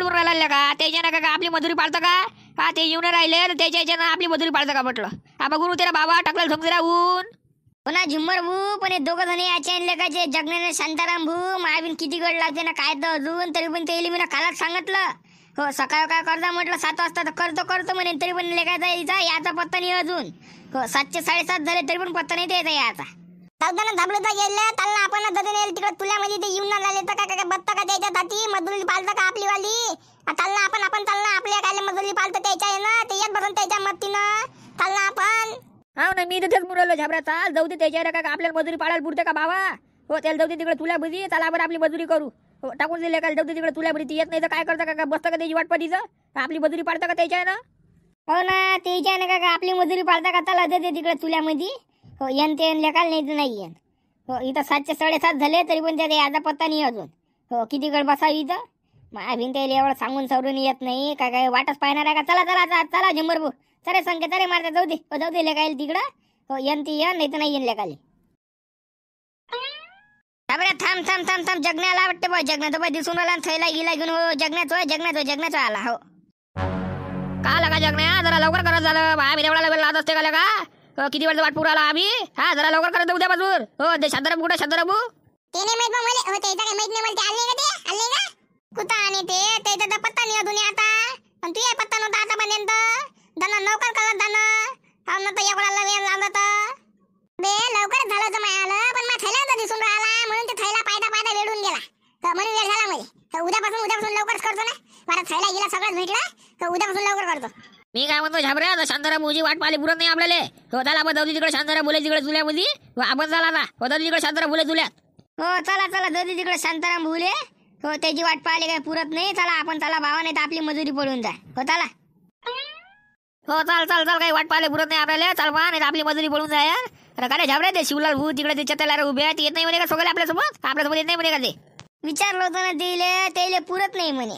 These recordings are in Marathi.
बोलून राहिला का त्याच्यानं का आपली मजुरी पाळतं का? हा ते येऊन राहिले त्याच्या याच्यानं आपली मजुरी पाळतं का म्हटलं? हा गुरु तेरा बाबा टाकला झोप राहून पुन्हा झुम्मर भू पण हे दोघं जण याचे लेखाचे जगण्याने शांताराम भू मायाबीन किती गड लागते ना काय तर अजून तरी पण ते मी कालच सांगितलं हो सकाळ काय करता म्हटलं 7 वाजता तर करतो म्हणे तरी पण लेखाचा यायचा याचा पत्ता नाही अजून हो 7चे 7:30 झाले तरी पण पत्ता नाही द्यायचा याचा दादानं धाबलं तर गेलं त्याला आपण ददने तिकडे तुल्यामध्ये ते येऊन आले तर काय बत्ता का त्याच्या हाती मधुरी पालतं का आपली वाली चालना आपण चालना आपल्या काय मधुरी पालतं त्याच्या आहे ना ते येत बसून त्याच्या मत्तीनं चालना आपण हा ना मी तिथेच मुरलो झाबरा चाल जाऊ दे त्याच्यावर का आपल्याला मजुरी पाळायला पुरते का बाबा हो त्याला जाऊ दे तिकडे तुला बुजी चला आपण आपली मजुरी करू हो टाकून दिले का जाऊ दे तिकडे तुला बुजी येत नाही तर काय करता का बसतं का त्याची वाट पाठीचं आपली मजुरी पाळता का त्याच्या ना हो ना त्याच्या ना का आपली मजुरी पाळता का चला दे तिकडे तुल्यामध्ये हो येन ते लेखाल नाही नाही येन हो इथं 7चे 7:30 झाले तरी पण त्या याचा पत्ता नाही अजून हो किती गड बसावी इथं माझ्या भिंतीला एवढं सांगून सवरून येत नाही काय वाटच पाहणार आहे का चला झुंबर भाऊ चरे संख्या चरे मारते जाऊ दे लेखायला तिकडं हो येन ती येन नाही तर नाही येन लेखाले थांब जगण्याला वाटते बा जगण्याचं बा दिसून आला थैला गिला घेऊन हो जगण्याचं आला हो का लागा जगण्या जरा लवकर करत झालं बाहेर एवढा वेळ लागत असते का लागा किती वेळ वाट पुराला आम्ही हा जरा लवकर करत उद्या बाजूर हो ते शांताराम कुठे शांताराम ते नाही माहित मला हो त्याचा काय माहित नाही मला ते आले का कुठं आणि ते त्याचा पत्ता नाही अजून आता पण तू पत्ता नव्हता आतापर्यंत दाना लवकर करत दाना हा ना तर एवढा वेळ लागत बे लवकर झालं तर मायाला पण मला थैला दिसून राहिला म्हणून ते थैला पायदा वेडून गेला म्हणून वेळ झाला मला उद्यापासून लवकर करतो ना मला थैला गेला सगळंच भेटला तर उद्यापासून लवकर करतो मी काय म्हणतो झाबऱ्या शांताराम मुजी वाट पाहिली पुरत नाही आपल्याला हो त्याला आपण जाऊ तिकडे शांताराम बोले तिकडे तुल्यामध्ये आपण झाला ना हो जाऊ तिकडे शांताराम बोले तुल्यात हो चला जाऊ तिकडे शांताराम बोले हो त्याची वाट पाहिली काय पुरत नाही चला आपण चला भावा नाही तर आपली मजुरी पडून जाय हो चला हो चाल काही वाट पाहिले पुरत नाही आपल्याला चाल पहा नाही आपली मजुरी पडून जाय काय झाबऱ्या ते शिवलाल भू तिकडे ते चत्याला उभे आहेत येत नाही म्हणे का सगळे आपल्यासोबत येत नाही म्हणे का ते विचारलं होतं ना त्याला पुरत नाही म्हणे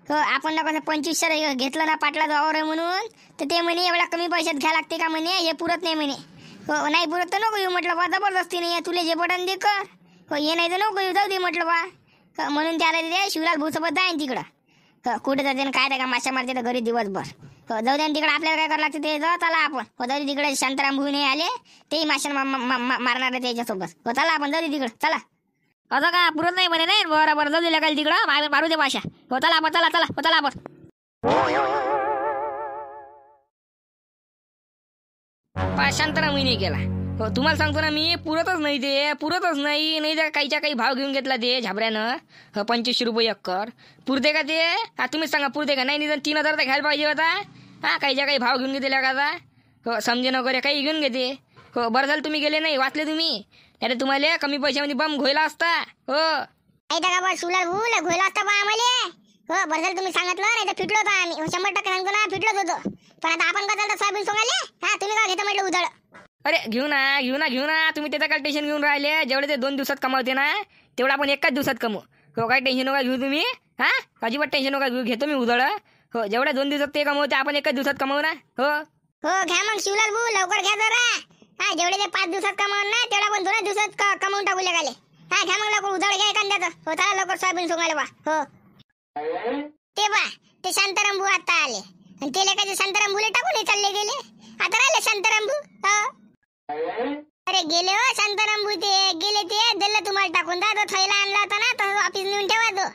हो आपण ना कसं 2500 घेतलं ना पाटला जावर म्हणून तर ते म्हणे एवढ्या कमी पैशात घ्या लागते का म्हणे हे पुरत नाही म्हणे हो नाही पुरत तर नको येऊ म्हटलं बा जबरदस्ती नाही तुला जे बटन दे कर हो ये नाही तर नको येऊ जाऊ दे म्हटलं बा म्हणून त्याला ते शिवलाल भूसोबत जाईन तिकडं हो कुठे जाते काय ते का माशा मारते तर घरी दिवसभर हो जाऊ दे तिकडे आपल्याला काय करावं लागते ते जाऊ चला आपण हो जाऊ तिकडे शांताराम भू नाही आले तेही माशा मारणार आहे त्याच्यासोबत हो चला आपण जाऊ तिकडं चला असं का पुरत नाही म्हणे नाही बरं जाऊ दिल्या काय तिकडं मारू दे माशा हो चला आपण शांताराम नाही केला हो तुम्हाला सांगतो ना मी पुरतच नाही तर काहीच्या काही भाव घेऊन घेतला ते झाबऱ्यानं 2500 रुपये एकर पुरते का ते हा तुम्हीच सांगा पुरते का नाही निदान 3000 तर घ्यायला पाहिजे होता हा काहीच्या काही भाव घेऊन घेतला का आता हो समजे वगैरे काही घेऊन घेते हो बरं झालं तुम्ही गेले नाही वाचले तुम्ही नाही तुम्हाला कमी पैशामध्ये बम घोयला असता हो घोयला असता बा आम्हाला हो बरं झालं तुम्ही सांगितलं नाही तर फिटलो होतो आम्ही 100% सांगतो ना फिटलोच होतो पण आता आपण काय चालतं सोयाबीन सोंगाले हा तुम्ही काय घेता म्हटलं उधळ अरे घेऊ ना तुम्ही त्याचं काय टेन्शन घेऊन राहिले जेवढे ते 2 दिवसात कमावते ना तेवढं आपण एकाच दिवसात कमवू हो काय टेन्शन नका घेऊ तुम्ही हा अजिबात टेन्शन नका घेऊ घेतो मी उधळ हो जेवढ्या 2 दिवसात ते कमवते आपण एकाच दिवसात कमवू ना हो घ्या मग शिवलाल भाऊ लवकर घ्या जरा हा जेवढे ते 5 दिवसात कमावून ना तेवढा पण 2 दिवसात कमावून टाकू लागाले हा घ्या मग लवकर उधळ घ्या एखाद्याचं हो चला लवकर सोयाबीन सोंगायला बा हो ते शांताराम भाऊ आता आले आणि ते लेखाचे शांताराम भूले टाकून चालले गेले आता राहिले शांताराम भाऊ अरे गेले हो शांताराम भाऊ ते गेले ते दिलं तुम्हाला टाकून जा तो थैला आणला होता ना तो ऑफिस नेऊन ठेवा तो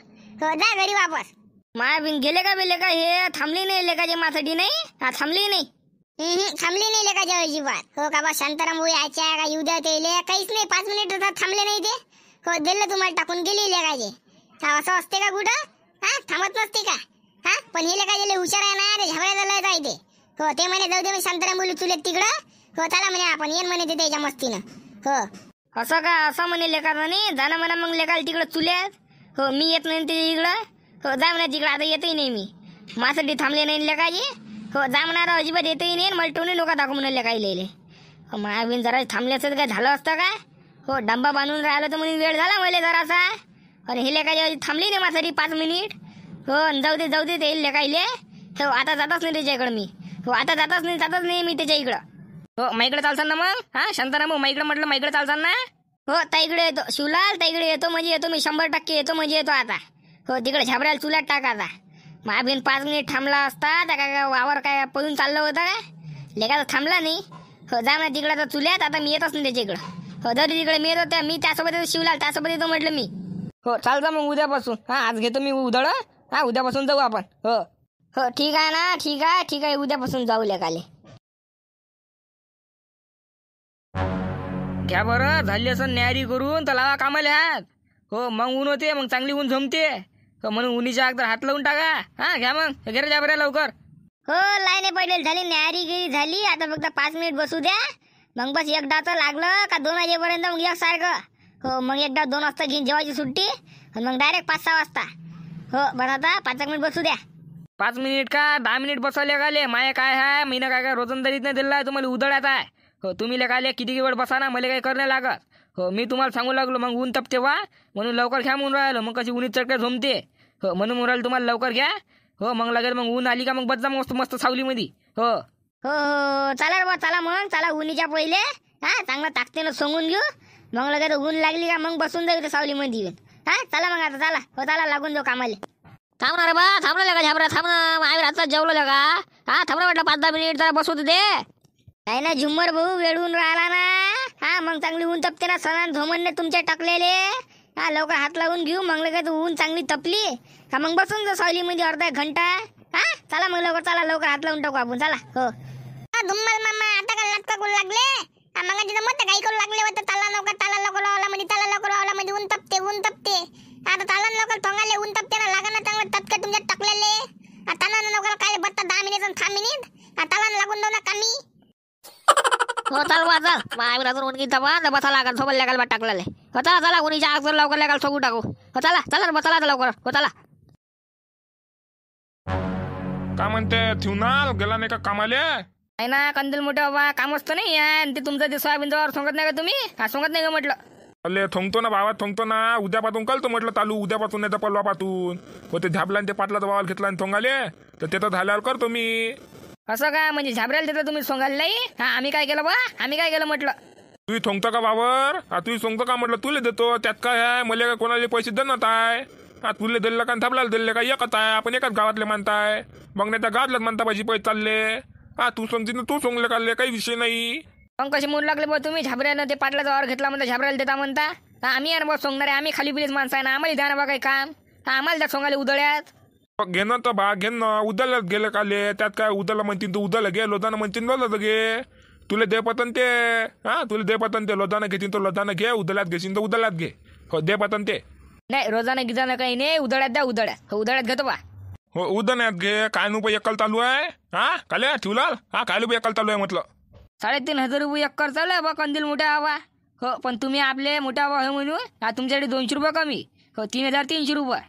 हो जा घरी वापस माया गेले का हे थांबली नाही लेखाचे माझ्यासाठी नाही हा थांबली नाही थांबली नाही लेखाच्या अजिबात हो का बा शांताराम भाऊ यायच्या का येऊ द्या ते काहीच नाही 5 मिनिट थांबले नाही ते हो दिलं तुम्हाला टाकून गेली लेखाचे असं असते का कुठं हा थांबत नसते का हा पण हे लेखाचे हुशार आहे ना ते झगड्या झालं जायते हो ते म्हणे जाऊ दे मी शांताराम बोलू तुले तिकडं हो चला म्हणे आपण येन म्हणे ते त्याच्या मस्तीनं हो असं का असं म्हणे लेखाचं नाही जाणं म्हणा मग लेखाला तिकडं चुल्यात हो मी येत नाही ते इकडं हो जा म्हणा तिकडं आता येतही नाही मी माझ्यासाठी थांबले नाही लेखाजी हो जा म्हणा अजिबात येतही नाही मला टोनी लोक दाखवू म्हणाले काही लिहिले मायाबीन जरा थांबले असतं काय झालं असतं काय हो डंबा बांधून राहिलं तर म्हणून वेळ झाला मला जरासा आणि हे लेखाची थांबली नाही माझ्यासाठी 5 मिनिट हो जाऊ दे ते लेखायले हो आता जातच नाही त्याच्या इकडं मी हो आता जातच नाही मी त्याच्या इकडं हो माईकडे चालसान ना मग हा शांताराम माईकडे म्हटलं माईकडे चालसान ना हो ताईकडे येतो शिवलाल ताईकडे येतो म्हणजे येतो मी 100% येतो म्हणजे येतो आता हो तिकडे झाबऱ्याला चुलात टाक आता महाबीन 5 मिनिट थांबला असता त्या काय वावर काय पळून चाललं होतं काय लेका थांबला नाही. हो जा ना तिकडं तर चुल्यात. आता मी येतच नाही त्याच्याकडं. हो जरी तिकडे मी येत होत्या मी त्यासोबत येतो शिवलाल त्यासोबत येतो म्हटलं मी. हो चालतं मग उद्यापासून. आज घेतो मी उधळ. उद्यापासून जाऊ आपण. हो हो ठीक आहे ना. ठीक आहे उद्यापासून जाऊ लेकाले. घ्या बरं झाली असं न्यारी करून तर लावा कामाला हात. हो मग ऊन होते मग चांगली ऊन जमते. हो म्हणून उन्हीच्या अगोदर हात लावून टाका. घ्या मग घे जा बरं लवकर. हो लाईने पडलेली झाली न्यारी गिरी झाली. आता फक्त 5 मिनिट बसू द्या. मग बस एकदाचं लागलं का 2 वाजेपर्यंत मग एकसारखं. हो मग एकदा 2 वाजता घेऊन जेवायची सुट्टी आणि मग डायरेक्ट 5-6 वाजता. हो बस आता 5 मिनिट बसू द्या. 5 मिनिट का 10 मिनिट बसवले गाले माय काय आहे. मी काय रोजंदारीत नाही दिला आहे तुम्हाला उधळ्यात आहे. हो तुम्ही लेकाले किती वेळ बसा ना मला काही करणे लागत. हो मी तुम्हाला सांगू लागलो मग ऊन तपते वा म्हणून लवकर घ्या म्हणून राहिलो. मग कशी उन्हीत चटके झोमते. हो म्हणून राहिलो तुम्हाला लवकर घ्या. हो मग लागेल मग ऊन आली का मग बस जा मस्त मस्त सावलीमध्ये. हो हो चला बा चला मग चला उन्हीच्या पहिले चांगलं ताकदीनं सोंगून घेऊ. मग लगेच ऊन लागली का मग बसून जाऊ सावलीमध्ये येऊन. चला मग आता चला. हो चला लागून जाऊ कामाले. थांब ना रे बा थांबलं लगा झाबरा थांब ना. आम्ही आता जेवलो लगा. थांब ना म्हटलं 5-10 मिनिट जरा बसू दे. काय ना झुम्मर भाऊ वेळून राहिला ना. मग चांगली ऊन तपते ना सणान धोमणने तुमचे टाकलेले. लवकर हात लावून घेऊ. मग लगेच ऊन चांगली तपली का मग बसून जाऊ सावलीमध्ये अर्धा 1 घंटा. चला मग लवकर चला लवकर हात लावून टाकू आपण. चला. हो धुम्मल मामा आता का लटका करू लागले. मग तिथं मत काही करू लागले होते. ताला लवकर लावला म्हणजे ऊन तपते. आता ताला लवकर थोंगाले ऊन तपते ना लागा ना चांगलं तपके तुमच्या टाकलेले. ताला लवकर काय बत्ता 10 मिनिट आणि 5 मिनिट ताला लागून जाऊ ना कमी. हो चाल वा चाल आम्ही राजून ऊन घेता बा बसा लागल सोबत लागायला टाकलेले. हो चला उन्हीच्या अगोदर लवकर लागाल सोबू टाकू. हो चला बसा लवकर. हो चला. काय म्हणते ठेवणार गेला नाही का कामाले. नाही ना कंदील मोठे बाबा कामच तर नाही आहे. ते तुमचं ते सोयाबीनवर सोंगत नाही का तुम्ही. सोंगत नाही का म्हटलं. अले थोंगतो ना भावा थोंगतो ना. उद्यापासून कळतो म्हटलं चालू. उद्यापासून नाही तर परवापासून. हो ते झापला ते पाटलाचा वावर घेतला आणि थोंगाले तर ते तर झाल्यावर करतो मी. असं काय म्हणजे झाबऱ्याला देता तुम्ही सोंगायला नाही. आम्ही काय केलं बा. आम्ही काय केलं म्हटलं. तू थोंगतो का वावर. तू सोंगतो का म्हटलं. तुला देतो त्यात काय आहे. मला काय कोणाला पैसे देणार आहे. तुला दिले का झापल्याला दिले का एकच आहे. आपण एकाच गावातले मानताय. मग नाही त्या गावातल्याच मानता पाहिजे पैसे चालले. तू सोंगती ना तू सोंगले काढले काही विषय नाही. मग कशी मूड लागले बा तुम्ही झाबऱ्यानं ते पाटलाचा वावर घेतला म्हणता झाबऱ्याला देता म्हणता. आम्ही यार बा सोंगणारे. आम्ही खाली पिलीच माणसं आहे ना. आम्हाला द्या ना बा काही काम. आम्हाला त्या सोंगाले उधळ्यात. घेणं तर बा घेणं उद्यालाच गेलं काले. त्यात काय उद्याला म्हणतील तू उद्याला घे. लोदानं म्हणतील लोदाचं घे. तुला दे पतन ते. तुला दे पतन ते. लोदानं घेतील तर लोदानं घे. उद्यालात घेशील तर उद्यालात घे. हो दे पतन ते. नाही रोजानं गिजानं काही नाही. उधळ्यात द्या उधळ्यात. उधळ्यात घेतो बा. हो उद्यानात घे. काय रुपये एकल चालू आहे. काले ठेवला. काय रुपये एकल चालू आहे म्हटलं. 3,500 रुपये एकर चालू आहे बा कंदील मोठ्या हवा. हो पण तुम्ही आपले मोठा हवा हो म्हणून तुमच्याकडे 200 रुपये कमी. हो 3,300 रुपये.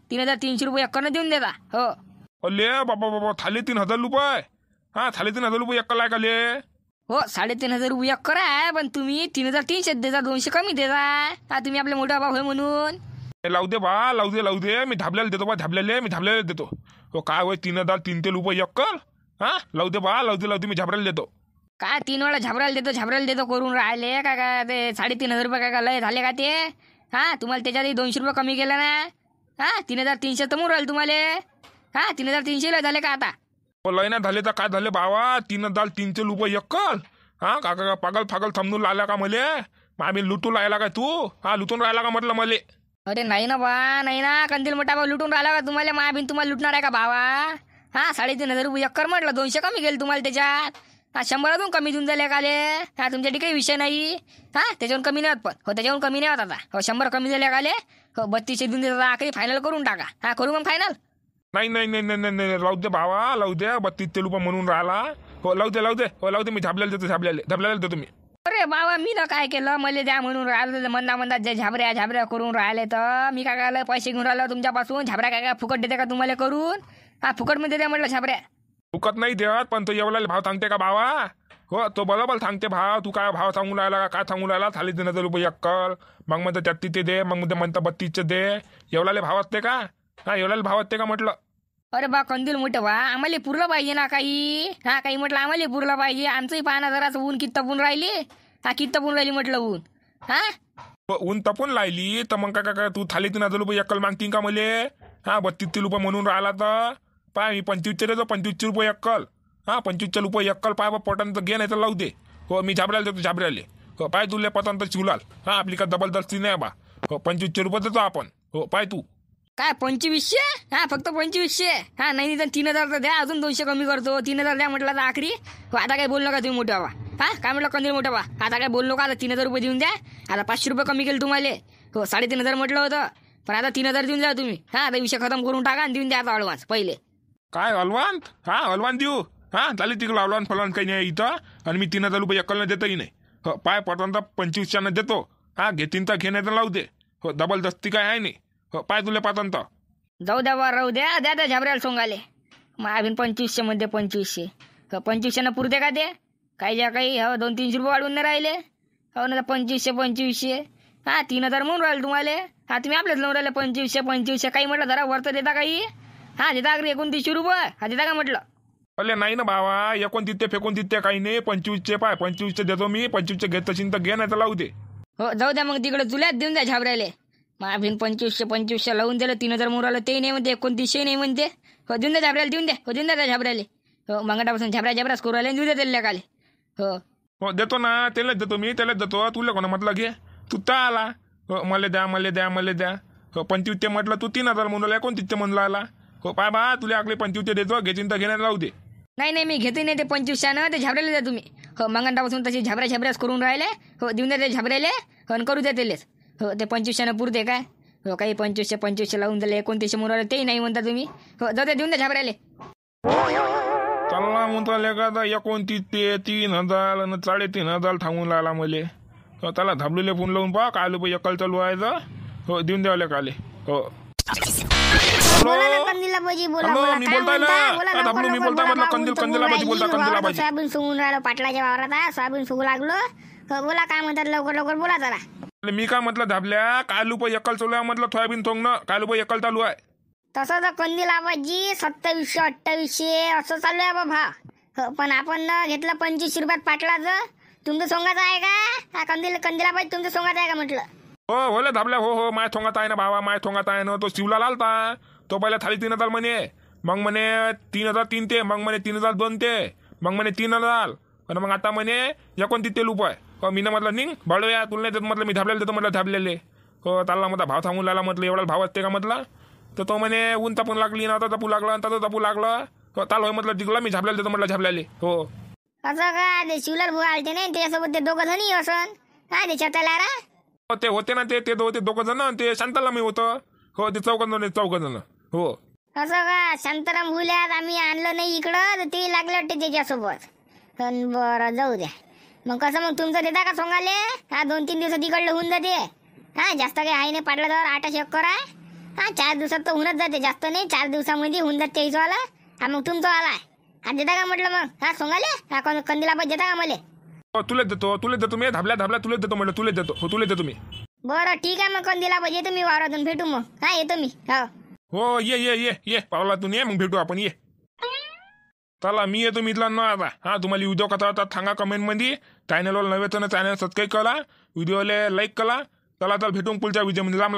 3,300 रुपये एकरनं देऊन देता. हो अले बाबा 3,500 रुपये. 3,500 रुपये एकल आहे काले. हो 3,500 रुपये एकर आहे. पण तुम्ही 3,300 देता. 200 कमी देता. तुम्ही आपले मोठा भाऊ होय म्हणून. लावू दे बा लावू दे. मी धाबल्याला देतो बा. धाबल्याला देतो. हो काय होय 3,300 रुपये एकर. लावू दे बा लावू दे मी झाबऱ्याला देतो. काय 3 वेळा झाबऱ्याला देतो करून राहिले काय काय ते 3,500 रुपये काय लय झाले का ते. तुम्हाला त्याच्यात 200 रुपये कमी केलं ना. 3,300 तर म्हणून राहिले तुम्हाला. 3,300 लय झाले का आता. लय ना झाले तर काय झाले भावा. 3,300 रुपये एकर. काका पागल फागल थांबून राहिला का मले. आम्ही लुटून राहिला का तू. लुटून राहिला का म्हटलं मले. अरे नाही ना बा नाही ना. कंदील मोठा भाऊ लुटून राहिला का तुम्हाला. माबिन तुम्हाला लुटणार आहे का भावा. 3,500 रुपये एकर म्हटलं. 200 कमी गेले तुम्हाला त्याच्यात. 100 अजून कमी देऊन झाले काले. तुमच्यासाठी काही विषय नाही. त्याच्यावर कमी नाही होत. पण हो त्याच्यावर कमी नाही होत आता. हो 100 कमी झाले काले. हो 3200 देऊन देतात. आखरी फायनल करून टाका. करू मग फायनल. नाही लावू दे भावा लावू दे. 3200 रुपये म्हणून राहिला. हो लावू दे मी झाबल्याला देतो मी. अरे बाबा मी ना काय केलं. मला द्या म्हणून राहिलं मंदा जे झाबऱ्या करून राहिले तर मी काय काय पैसे घेऊन राहिलो तुमच्यापासून. झाबऱ्या काय फुकट देते का तुम्हाला करून. फुकट मध्ये द्या म्हटलं झाबऱ्या. फुकट नाही देत पण तो एवढा भाव सांगते का भावा. हो तो बरोबर सांगते भाव. तू काय भाव सांगून राहिला काय सांगून राहिला. 3,500 रुपये एकर. मग म्हणतं 33 दे. मग म्हणतं 32 दे. एवढाले भाव असते का. एवढाले भाव असते का म्हटलं. अरे बा कंदील मोठं बा आम्हाला पुरलं पाहिजे ना काही. काही म्हटलं आम्हाला पुरलं पाहिजे. आमचंही पाहणं जरासं ऊन किती तपून राहिली. किती तपून राहिली म्हटलं ऊन. ऊन तपून राहिली तर मग काय तू 3,500 रुपये एकर मागतील का मले. हा 32 रुपये म्हणून राहिला तर पाय मी 25चे देतो 25 रुपये अक्कल. हा 25 रुपये अक्कल पाय बा पोटानं तर घे नाही तर लावू दे. हो मी झाबऱ्याला देतो झाबऱ्याले. हो पाय तुले पतंत शिवलाल. हा आपली का जबरदस्ती नाही बा. हो 25 रुपये देतो आपण. हो पाय तू काय 2500? हा फक्त 2500. हा नाही तर 3000 तर द्या, अजून 200 कमी करतो. 3000 द्या म्हटलं तर आखरी. हो आता काय बोललो का तुम्ही मोठा बा? हा काय म्हटलं कंदील मोठा बा? आता काय बोललो का? आता 3000 रुपये देऊन द्या. आता 500 रुपये कमी केले तुम्हाला. हो 3500 म्हटलं होतं, पण आता 3000 देऊन द्या तुम्ही. हा आता विषय खतम करून टाका आणि देऊन द्या आता ॲडव्हान्स पहिले. काय अलवान? हा अलवान देऊ. हा झाली तिकडं अलवान फलवान काही नाही इथं. आणि मी 3000 रुपये अक्कलनं देतही नाही. हो पाय पटवून तर 2500 देतो. हा घेतीन तर घे नाही तर लावू दे. हो जबरदस्ती काय आहे नाही. हो पाय तुला पातंत. जाऊ द्या बा राहू द्या. द्या त्या झाबऱ्याला सोंगाले. मग अजून 2500 मध्ये 2500. 2500 पुरते का ते? काही ज्या काही हो 200-300 रुपये वाढवून नाही राहिले. हो ना 2500. हा 3000 म्हणून राहिले तुम्हाला. हा तुम्ही आपल्याच लावून राहिले 2500. काही म्हटलं जरा वरतं देता काही? हा देता अगदी 29 रुपये. हा देता का म्हटलं? अरे नाही ना भावा 29 फेकून तिथे काही नाही. 25चे पाय 25चे देतो मी. 25चे घेत असेल तर घे नाही तर लावू दे. हो जाऊ द्या मग तिकडे चुल्यात देऊन द्या झाबऱ्याले. मग अभिन 2500 लावून दिलं. 3000 म्हणून राहिलं ते नाही म्हणते. 2900 नाही म्हणते. हो देऊन द्या झाबऱ्याला देऊन द्या. हो देऊन द्या त्या झाबऱ्याले. हो मंगटापासून झाबऱ्याच करू राहिले देऊ द्या त्याला काले. हो हो देतो ना. त्यालाच देतो मी. त्यालाच देतो. तुला कोणा म्हटलं घे तू तर आला. हो मला द्या. हो 25 म्हटलं तू 3000 म्हणून 29 म्हणून आला. हो पाय बा तुला आकले 25 देतो. घेतीन तर घेण्यात लावू दे. नाही मी घेते नाही ते 2500 ते झाबऱ्याला द्या तुम्ही. हो मंगंटापासून तशी झाबऱ्याच करून राहिले. हो देऊन द्या ते झाबऱ्याले. हो आणि करू द्या त्यालेच. हो ते 2500 पुरते काय? हो काही 2500 लावून दिले. 2900 म्हणून राहिले ते नाही म्हणता तुम्ही. हो जाऊ द्या देऊन द्या झाबऱ्याले. चालला म्हणतो लेका 29 ते 3000 आणि 3500 थांबून राहिला मले. हो त्याला धाबलेले फोन लावून पहा काय रुपये अक्कल चालू आहे तर. हो देऊन द्यावले काले. हो बोला ना कंदीला बाजी बोला. हॅलो, बोला मी काय बोलताय ना. म्हणता? बोला काय धाबलो, मी बोलताय म्हटलं कंदीला बाजी बोलता कंदीला बाजी. सोयाबीन सुगून राहिलो पाटलाच्या वावरात. सोयाबीन सुगू लागलो. हो बोला काय म्हणतात लवकर बोला जरा. मी काय म्हटलं धाबल्या काय रुपये अक्कल चालू आहे म्हटलं सोयाबीन सोंगणं काय रुपये अक्कल चालू आहे. तसं तर कंदीला बाजी 2700-2800 असं चालू आहे बाबा. हो पण आपण घेतलं 25 रुपयात पाटलाचं. तुमचं सोंगाचं आहे का? हा कंदीला बाजी तुमचं सोंगाचं आहे का म्हटलं? हो होले धाबल्या. हो माय थोंगात आहे ना भावा. माय थोंगात आहे ना. तो शिवला लालता. तो पहिला थाली 3000 म्हणे. मग म्हणे 3003 ते. मग म्हणे 3002 ते. मग म्हणे 3000. आणि मग आता म्हणे 29 रुपये. हो मी म्हटलं निघ बळूया तुला नाही देत म्हटलं. मी धाबल्याला देतो म्हटलं धाबलेले. हो त्याला म्हटलं भाव थांबून लागला म्हटलं. एवढा भाव असते का म्हटलं. तर तो म्हणे ऊन तापून लागली ना. तपू लागला तसं तपू लागलं. हो चाल होय म्हटलं तिकडला मी झाबल्याला देतो म्हटलं झाबल्याले. हो असं का? ते शिवलाल भाऊ आलते नाही त्याच्यासोबत ते दोघं जणी असन. हा ते छताला रा. हो ते होते ना ते होते दोघं जण. ते शांताला मी होतं. हो ते चौघ जण. हो असं का? शांताराम भुल्यात आम्ही आणलं नाही इकडं तर ते लागलं वाटते त्याच्यासोबत. बरं जाऊ द्या. मग कसं मग तुमचं देता का सोंगाले? हा 2-3 दिवसात इकडलं होऊन जाते. हा जास्त काही आहे नाही पाटला तर 8 चक्कर आहे. हा 4 दिवसात तर होऊनच जाते. जास्त नाही 4 दिवसामध्ये होऊन जाते त्याचा आला. हा मग तुमचा आलाय. हा देता का म्हटलं मग? हा सोंगाले हा कंदीला बाजी देता का मला? हो तुला देतो मी. धाबल्या तुला देतो म्हटलं. तुला देतो. हो तुला देतो मी. बरं ठीक आहे मग कंदीला बाजी येतो मी वावरातून भेटू मग. हा येतो मी. हो ये पावला तू ये मग भेटू आपण ये. चला मी येतो मी इथला न आता. हा तुम्हाला व्हिडिओ कसा होता सांगा कमेंट मध्ये. चॅनलवर नव्हे तर चॅनल सबस्क्राईब करा. व्हिडिओला लाईक करा. चला भेटून पुढच्या व्हिडिओ मध्ये. लांब